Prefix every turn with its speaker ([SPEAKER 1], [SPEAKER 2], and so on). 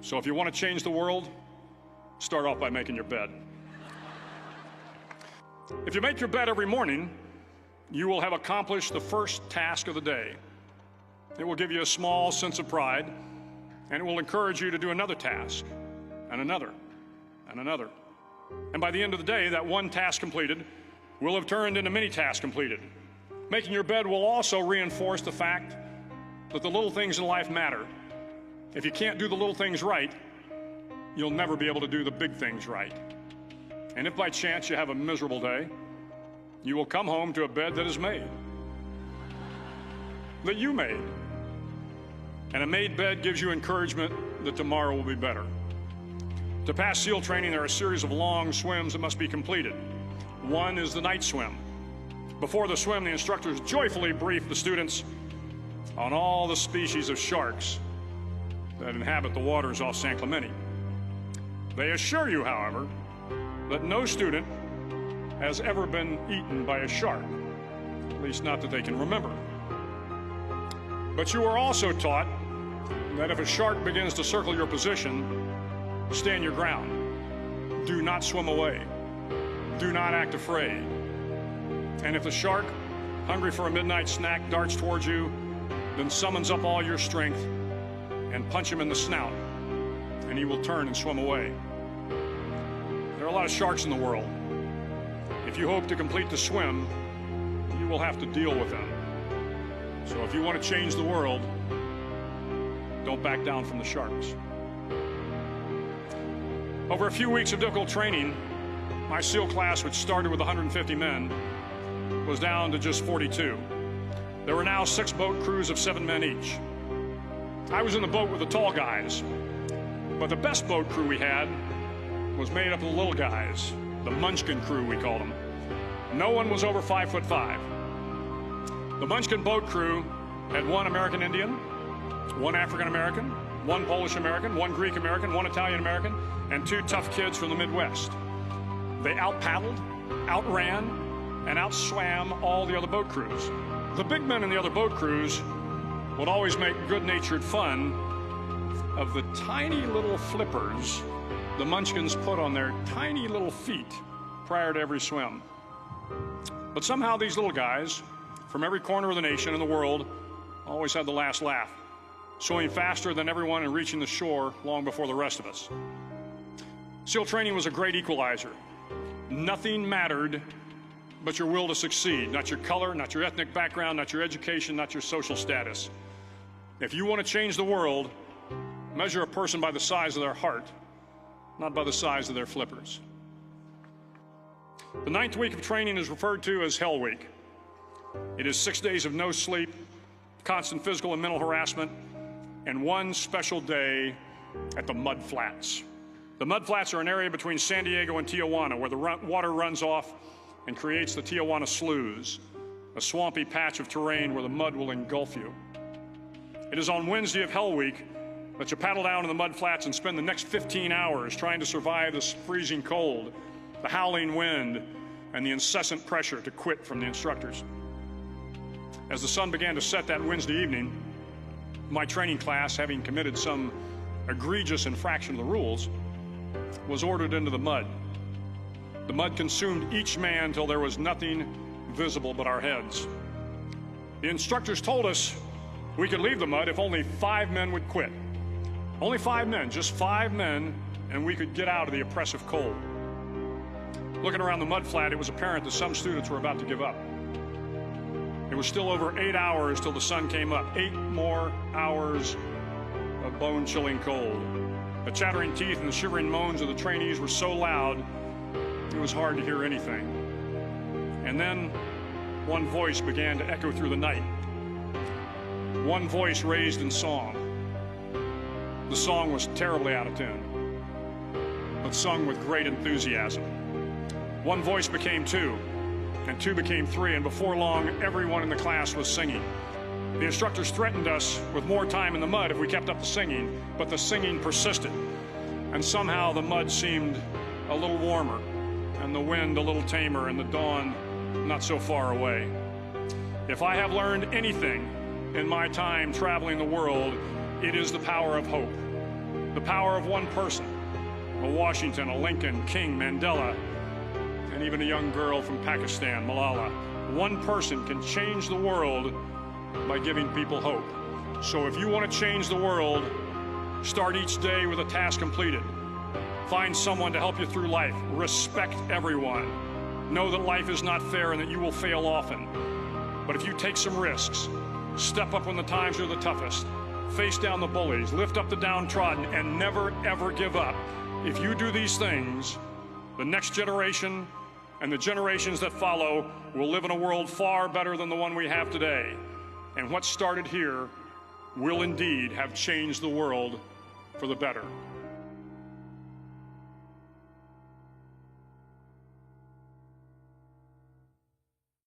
[SPEAKER 1] So if you want to change the world, start off by making your bed. If you make your bed every morning, you will have accomplished the first task of the day. It will give you a small sense of pride, and it will encourage you to do another task, and another, and another. And by the end of the day, that one task completed will have turned into many tasks completed. Making your bed will also reinforce the fact that the little things in life matter. If you can't do the little things right, you'll never be able to do the big things right. And if by chance you have a miserable day, you will come home to a bed that is made, that you made. And a made bed gives you encouragement that tomorrow will be better. To pass SEAL training, there are a series of long swims that must be completed. One is the night swim. Before the swim, the instructors joyfully brief the students on all the species of sharks that inhabit the waters off San Clemente. They assure you, however, that no student has ever been eaten by a shark, at least not that they can remember. But you are also taught that if a shark begins to circle your position, stand your ground. Do not swim away. Do not act afraid. And if the shark, hungry for a midnight snack, darts towards you, then summons up all your strength and punch him in the snout, and he will turn and swim away. There are a lot of sharks in the world. If you hope to complete the swim, you will have to deal with them. So if you want to change the world, don't back down from the sharks. Over a few weeks of difficult training, my SEAL class, which started with 150 men, was down to just 42. There were now 6 boat crews of 7 men each. I was in the boat with the tall guys, but the best boat crew we had was made up of the little guys, the Munchkin crew, we called them. No one was over 5'5". The Munchkin boat crew had 1 American Indian, 1 African American, 1 Polish American, 1 Greek American, 1 Italian American, and 2 tough kids from the Midwest. They out-paddled, outran, and outswam all the other boat crews. The big men in the other boat crews would always make good-natured fun of the tiny little flippers the Munchkins put on their tiny little feet prior to every swim. But somehow these little guys from every corner of the nation and the world always had the last laugh, swimming faster than everyone and reaching the shore long before the rest of us. SEAL training was a great equalizer. Nothing mattered but your will to succeed, not your color, not your ethnic background, not your education, not your social status. If you want to change the world, measure a person by the size of their heart, not by the size of their flippers. The 9th week of training is referred to as Hell Week. It is 6 days of no sleep, constant physical and mental harassment, and 1 special day at the Mud Flats. The Mud Flats are an area between San Diego and Tijuana where the water runs off and creates the Tijuana Sloughs, a swampy patch of terrain where the mud will engulf you. It is on Wednesday of Hell Week that you paddle down in the mud flats and spend the next 15 hours trying to survive the freezing cold, the howling wind, and the incessant pressure to quit from the instructors. As the sun began to set that Wednesday evening, my training class, having committed some egregious infraction of the rules, was ordered into the mud. The mud consumed each man till there was nothing visible but our heads. The instructors told us we could leave the mud if only 5 men would quit. Only 5 men, just 5 men, and we could get out of the oppressive cold. Looking around the mud flat, it was apparent that some students were about to give up. It was still over 8 hours till the sun came up. 8 more hours of bone-chilling cold. The chattering teeth and the shivering moans of the trainees were so loud, it was hard to hear anything. And then one voice began to echo through the night. One voice raised in song. The song was terribly out of tune, but sung with great enthusiasm. One voice became 2, and 2 became 3, and before long, everyone in the class was singing. The instructors threatened us with more time in the mud if we kept up the singing, but the singing persisted, and somehow the mud seemed a little warmer, and the wind a little tamer, and the dawn not so far away. If I have learned anything in my time traveling the world, it is the power of hope. The power of one person, a Washington, a Lincoln, King, Mandela, and even a young girl from Pakistan, Malala. One person can change the world by giving people hope. So if you want to change the world, start each day with a task completed. Find someone to help you through life. Respect everyone. Know that life is not fair and that you will fail often. But if you take some risks, step up when the times are the toughest, face down the bullies, lift up the downtrodden, and never, ever give up. If you do these things, the next generation and the generations that follow will live in a world far better than the one we have today. And what started here will indeed have changed the world for the better.